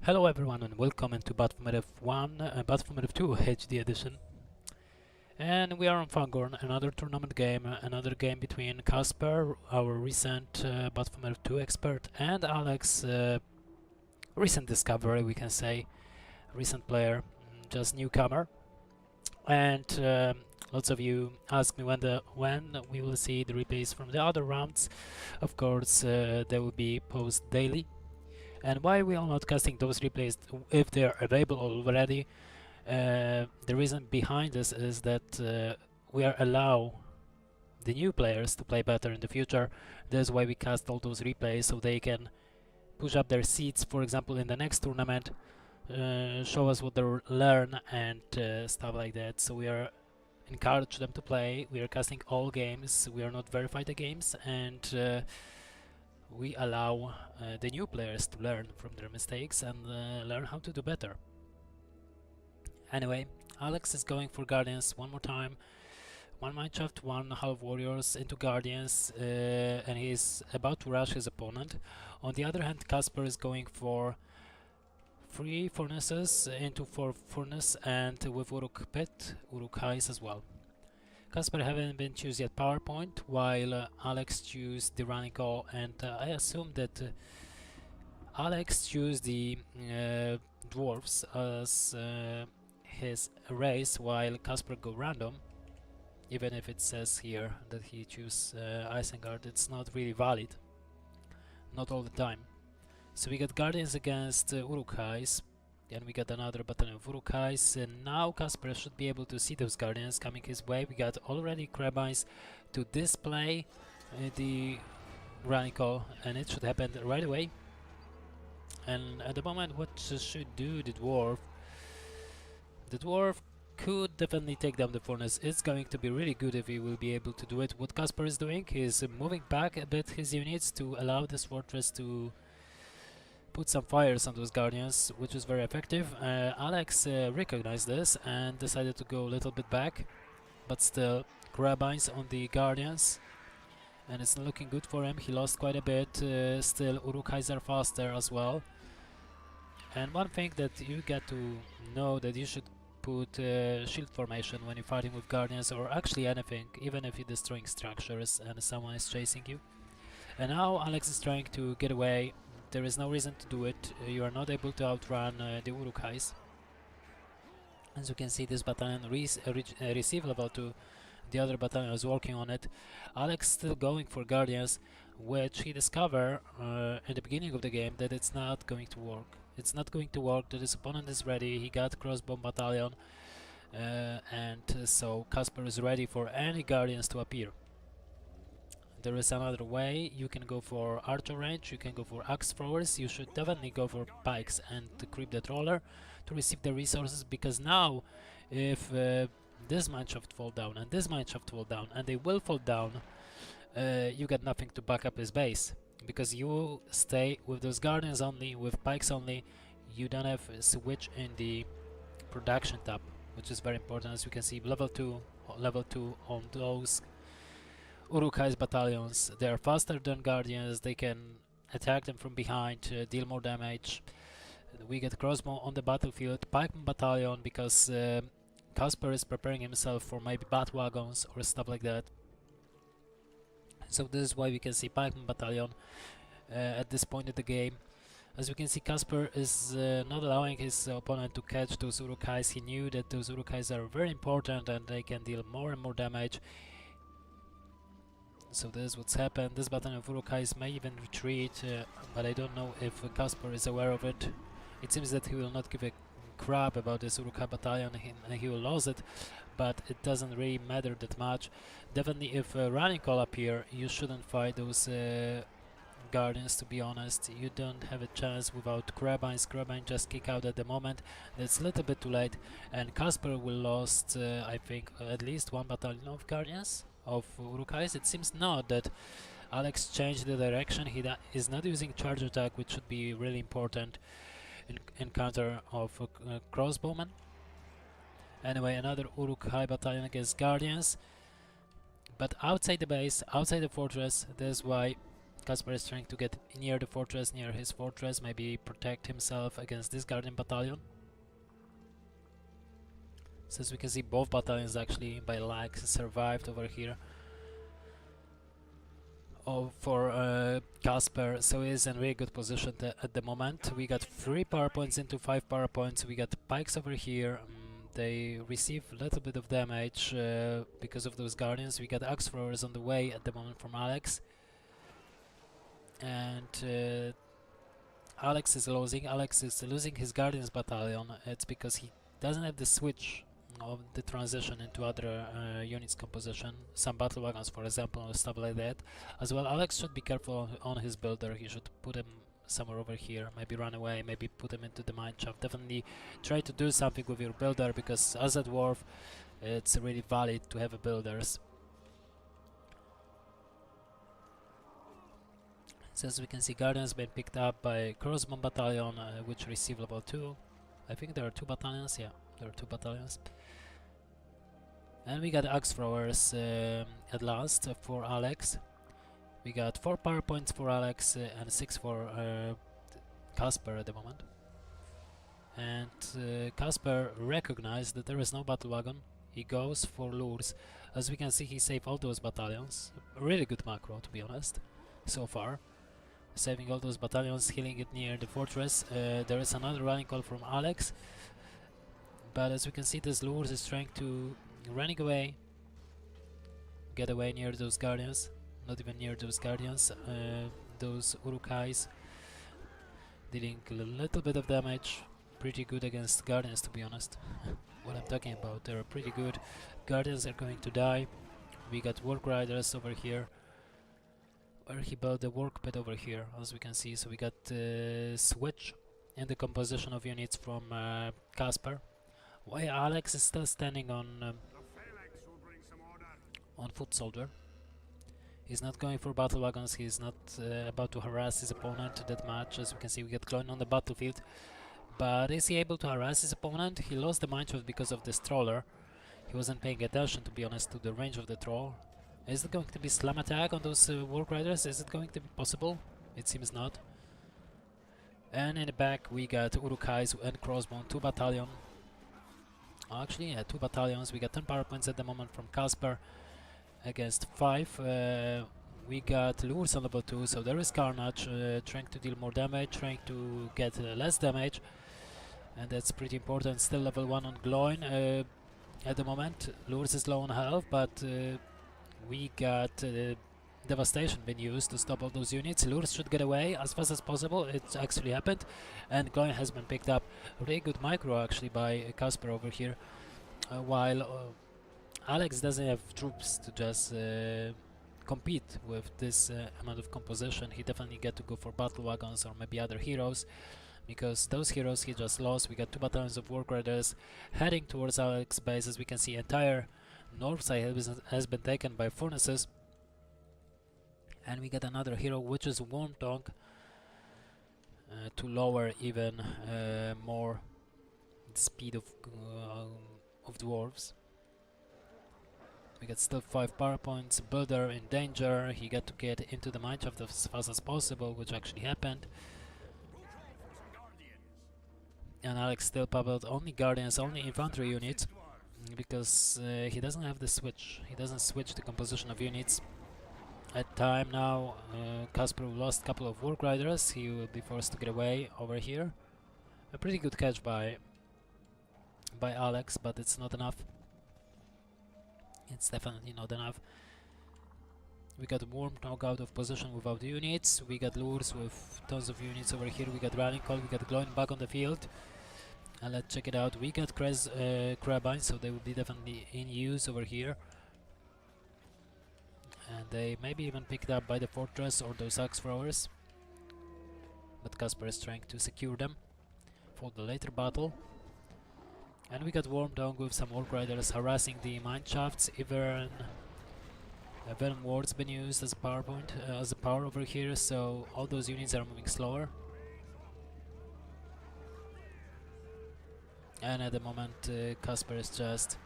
Hello everyone and welcome into Battlefield 1 and Battlefield 2 HD edition. And we are on Fangorn, another tournament game, another game between Casper, our recent Battlefield 2 expert, and Alex, recent discovery we can say, recent player, just newcomer. And lots of you ask me when we will see the replays from the other rounds. Of course, they will be posted daily. And why we are not casting those replays if they are available already? The reason behind this is that we are allow the new players to play better in the future. That's why we cast all those replays, so they can push up their seats, for example, in the next tournament, show us what they learn and stuff like that. So we are encourage them to play. We are casting all games. We are not verify the games, and we allow the new players to learn from their mistakes and learn how to do better. Anyway, Alex is going for Guardians one more time. One mineshaft, one half warriors into Guardians, and he's about to rush his opponent. On the other hand, Casper is going for 3 furnaces into 4 furnace and with Uruk pit, Uruk highs as well. Casper haven't been choose yet PowerPoint, while Alex choose the running call, and I assume that Alex choose the Dwarves as his race, while Casper go random. Even if it says here that he choose Isengard, it's not really valid, not all the time. So we got Guardians against Uruk-hais, and we got another battalion of Uruk-hais, and now Casper should be able to see those Guardians coming his way. We got already Crabines to display the Granicle, and it should happen right away. And at the moment, what should do the Dwarf? The Dwarf could definitely take down the furnace. It's going to be really good if he will be able to do it. What Casper is doing is moving back a bit his units to allow this fortress to put some fires on those Guardians, which is very effective. Alex recognized this and decided to go a little bit back, but still Crabines on the Guardians, and it's not looking good for him. He lost quite a bit. Still Uruk-hais are faster as well. And one thing that you get to know, that you should put shield formation when you're fighting with Guardians, or actually anything, even if you're destroying structures and someone is chasing you. And now Alex is trying to get away. There is no reason to do it. You are not able to outrun the Uruk-hais. As you can see, this battalion receive level 2. The other battalion is working on it. Alex still going for Guardians, which he discovered in the beginning of the game that it's not going to work. It's not going to work, that his opponent is ready. He got crossbow battalion, and so Casper is ready for any Guardians to appear. There is another way. You can go for archer range, you can go for axe throwers. You should definitely go for pikes and creep that roller to receive the resources, because now if this mineshaft fall down and this mineshaft fall down, and they will fall down, you got nothing to back up his base, because you stay with those Guardians only, with pikes only. You don't have a switch in the production tab, which is very important. As you can see, level 2 on those Uruk-hais battalions. They are faster than Guardians. They can attack them from behind, deal more damage. We get crossbow on the battlefield, pikeman battalion, because Casper is preparing himself for maybe bat wagons or stuff like that. So this is why we can see pikeman battalion at this point of the game. As you can see, Casper is not allowing his opponent to catch those Uruk-hais. He knew that those Uruk-hais are very important and they can deal more and more damage. So this is what's happened. This battalion of Uruk-hais may even retreat, but I don't know if Casper is aware of it. It seems that he will not give a crap about this Uruk-hai battalion, and he will lose it, but it doesn't really matter that much. Definitely if a running call appear, you shouldn't fight those Guardians, to be honest. You don't have a chance without Crabines. Crabines just kick out at the moment. That's a little bit too late, and Casper will lost I think at least one battalion of Guardians of Uruk-hais. It seems not that Alex changed the direction. He is not using charge attack, which should be really important in counter of crossbowmen. Anyway, another Uruk-hai battalion against Guardians, but outside the base, outside the fortress. That's why Casper is trying to get near the fortress, near his fortress, maybe protect himself against this Guardian battalion. So as we can see, both battalions actually by lag survived over here. For Casper, so he's in really good position at the moment. We got 3 power points into 5 power points. We got pikes over here. They receive a little bit of damage because of those guardians. We got axe throwers on the way at the moment from Alex, and Alex is losing his guardians battalion. It's because he doesn't have the switch of the transition into other units composition, some battle wagons for example, or stuff like that. As well, Alex should be careful on his builder. He should put him somewhere over here, maybe run away, maybe put him into the mine shaft. Definitely try to do something with your builder, because as a dwarf it's really valid to have a builders. So as we can see, Guardians been picked up by Crossbow Battalion, which receive level 2. I think there are 2 battalions, yeah, there are 2 battalions. And we got axe throwers at last for Alex. We got 4 power points for Alex and 6 for Casper at the moment. And Casper recognized that there is no battle wagon. He goes for lures. As we can see, he saved all those battalions. A really good macro, to be honest, so far. Saving all those battalions, healing it near the fortress. There is another rallying call from Alex. But as we can see, this lures is trying to running away, get away near those guardians, not even near those guardians, those Urukais, dealing a little bit of damage. Pretty good against guardians, to be honest. What I'm talking about, they're pretty good. Guardians are going to die. We got work riders over here, where he built the work pit over here, as we can see. So we got switch in the composition of units from Casper. Why Alex is still standing on foot soldier. He's not going for battle wagons. He's not about to harass his opponent that much. As we can see, we get Gloin on the battlefield. But is he able to harass his opponent? He lost the mineshaft because of this troller. He wasn't paying attention, to be honest, to the range of the troll. Is it going to be slam attack on those work riders? Is it going to be possible? It seems not. And in the back we got Urukais and Crossbow, 2 battalion. Actually, yeah, 2 battalions. We got 10 power points at the moment from Casper against 5. We got lures on level 2, so there is Carnage trying to deal more damage, trying to get less damage, and that's pretty important. Still level 1 on Gloin at the moment. Lures is low on health, but we got Devastation being used to stop all those units. Lures should get away as fast as possible. It actually happened, and Gloin has been picked up. Really good micro actually by Casper over here, while Alex doesn't have troops to just compete with this amount of composition. He definitely get to go for battle wagons or maybe other heroes, because those heroes he just lost. We got 2 battalions of work riders heading towards Alex's base. As we can see, entire north side has been taken by furnaces. And we got another hero, which is Worm Tongue, to lower even more the speed of dwarves. We got still 5 power points. Builder in danger. He got to get into the mineshaft as fast as possible, which actually happened. And Alex still popped only guardians, only infantry units, because he doesn't have the switch. He doesn't switch the composition of units. At time now, Casper lost a couple of work riders. He will be forced to get away over here. A pretty good catch by Alex, but it's not enough. It's definitely not enough. We got Worm knocked out of position without units. We got lures with tons of units over here. We got Rallying Call. We got Gloin back on the field. And let's check it out. We got Crabines, so they will be definitely in use over here. And they may be even picked up by the fortress or those axe throwers. But Casper is trying to secure them for the later battle. And we got Worm Tongue with some Orc Riders harassing the mine shafts. Even Venom Ward's been used as a power point, as a power over here, so all those units are moving slower. And at the moment, Casper is just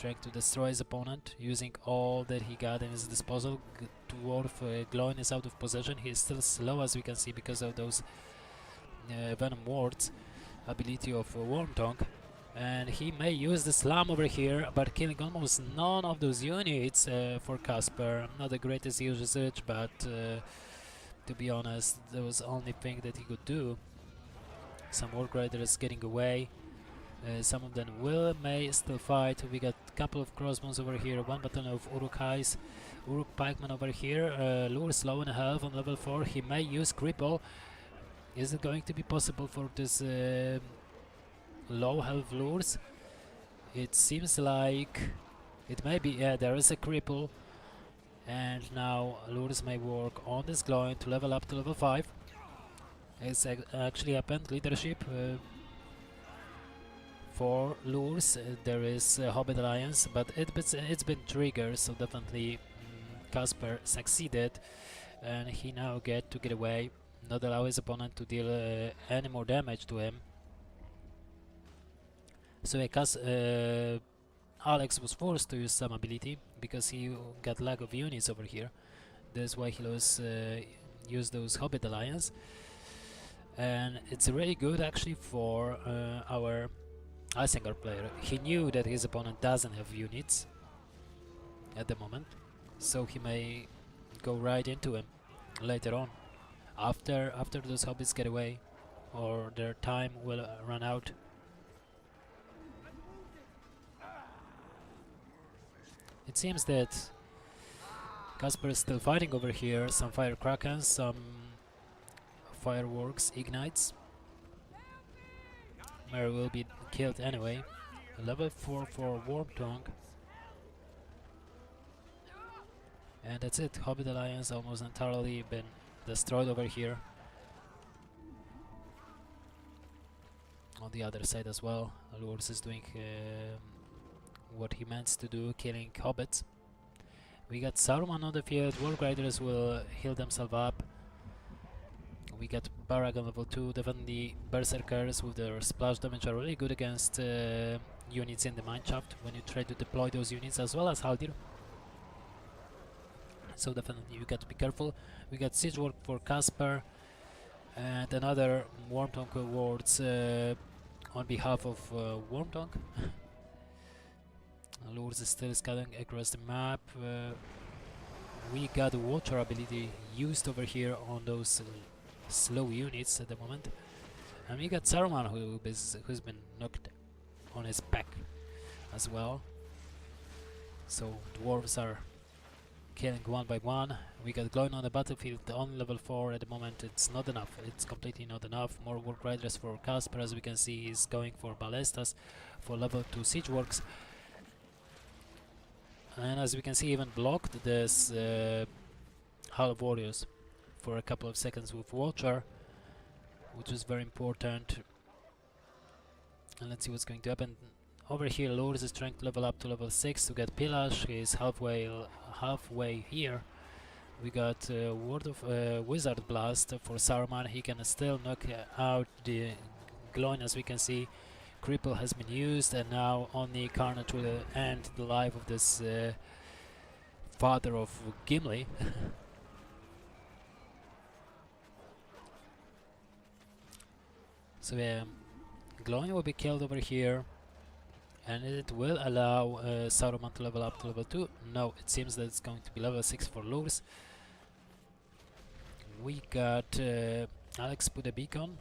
trying to destroy his opponent, using all that he got in his disposal. Dwarf Gloin is out of position. He's still slow, as we can see, because of those Venom Wards ability of Worm Tongue. And he may use the slam over here, but killing almost none of those units for Casper. Not the greatest usage, but to be honest, that was the only thing that he could do. Some Warg Riders getting away. Some of them may still fight. We got a couple of crossbows over here, one battalion of Uruk-hais. Uruk Pikeman over here. Lures low in health on level 4. He may use Cripple. Is it going to be possible for this low health lures? It seems like it may be. Yeah, there is a Cripple. And now lures may work on this Gloin to level up to level 5. It's actually happened. Leadership for lures. There is Hobbit Alliance, but it's been triggered, so definitely Casper succeeded, and he now get away, not allow his opponent to deal any more damage to him. So Alex was forced to use some ability because he got lack of units over here. That's why he used those Hobbit Alliance, and it's really good actually for our Isengard player. He knew that his opponent doesn't have units at the moment, so he may go right into him later on, after those hobbits get away or their time will run out. It seems that Casper is still fighting over here. Some fire krakens, some fireworks, ignites. Mary will be killed anyway. Level 4 for Worm Tongue. And that's it. Hobbit Alliance almost entirely been destroyed over here. On the other side as well, Lurs is doing what he meant to do, killing hobbits. We got Saruman on the field. Warg Riders will heal themselves up. We got Barag on level 2. Definitely Berserkers with their splash damage are really good against units in the mineshaft when you try to deploy those units, as well as Haldir. So definitely you got to be careful. We got Siege Work for Casper and another Wormtongue wards on behalf of Wormtongue. Lures is still scattering across the map. We got the Watcher ability used over here on those slow units at the moment. And we got Saruman who's been knocked on his back as well. So dwarves are killing one by one. We got Gloin on the battlefield on level 4 at the moment. It's not enough. It's completely not enough. More Warg Riders for Casper, as we can see, he's going for ballistas for level 2 siege works. And as we can see, even blocked this Half Warriors for a couple of seconds with Watcher, which is very important. And let's see what's going to happen. Over here, Lures is trying to level up to level 6 to get Pillash. He's halfway here. We got Wizard Blast for Saruman. He can still knock out the Gloin, as we can see. Cripple has been used, and now only Carnage will end the life of this father of Gimli. So yeah, Gloin will be killed over here, and it will allow Saruman to level up to level 2. No, it seems that it's going to be level 6 for Lures. We got Alex put a beacon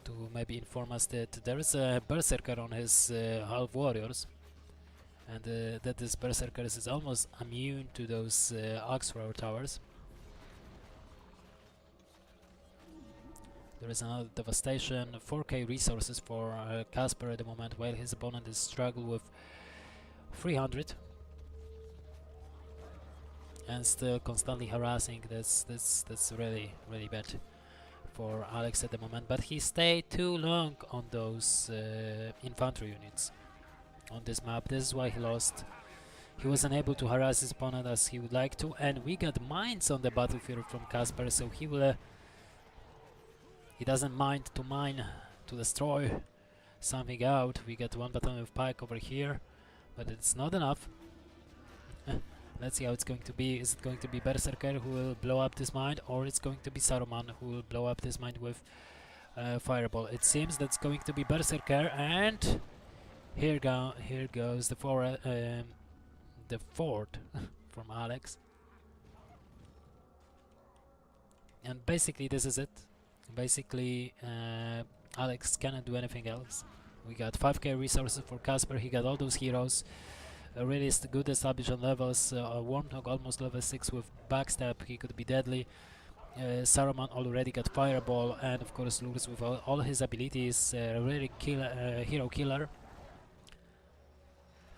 to maybe inform us that there is a Berserker on his Half Warriors, and that this Berserker is almost immune to those Oxford towers. There is another devastation, 4k resources for Casper at the moment, while his opponent is struggling with 300 and still constantly harassing. That's really bad for Alex at the moment, but he stayed too long on those infantry units on this map. This is why he lost. He was unable to harass his opponent as he would like to, and we got mines on the battlefield from Casper, so he will he doesn't mind to mine to destroy something out. We got one battalion of pike over here, but it's not enough. Let's see how it's going to be. Is it going to be Berserker who will blow up this mine, or it's going to be Saruman who will blow up this mine with Fireball? It seems that's going to be Berserker, and here goes the fort from Alex. And basically this is it. Basically Alex cannot do anything else. We got 5k resources for Casper. He got all those heroes. Really good established on levels. Warmthog almost level 6 with backstab. He could be deadly. Saruman already got Fireball, and of course Lurz with all his abilities. Really hero killer.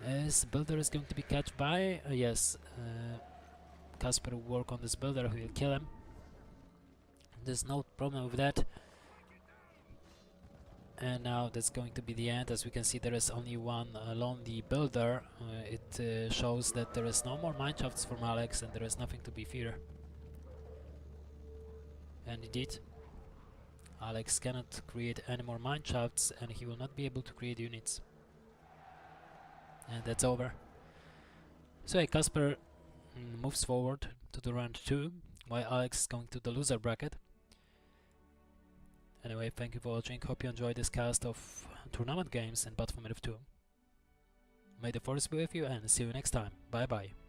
This builder is going to be catched by... yes. Casper will work on this builder who will kill him. There's no problem with that. And now that's going to be the end. As we can see, there is only one lonely builder. It shows that there is no more mineshafts from Alex, and there is nothing to be feared. And indeed, Alex cannot create any more mineshafts, and he will not be able to create units. And that's over. So hey, Casper moves forward to the round 2, while Alex is going to the loser bracket. Anyway, thank you for watching. Hope you enjoyed this cast of tournament games in Battlefront 2. May the force be with you, and see you next time. Bye bye.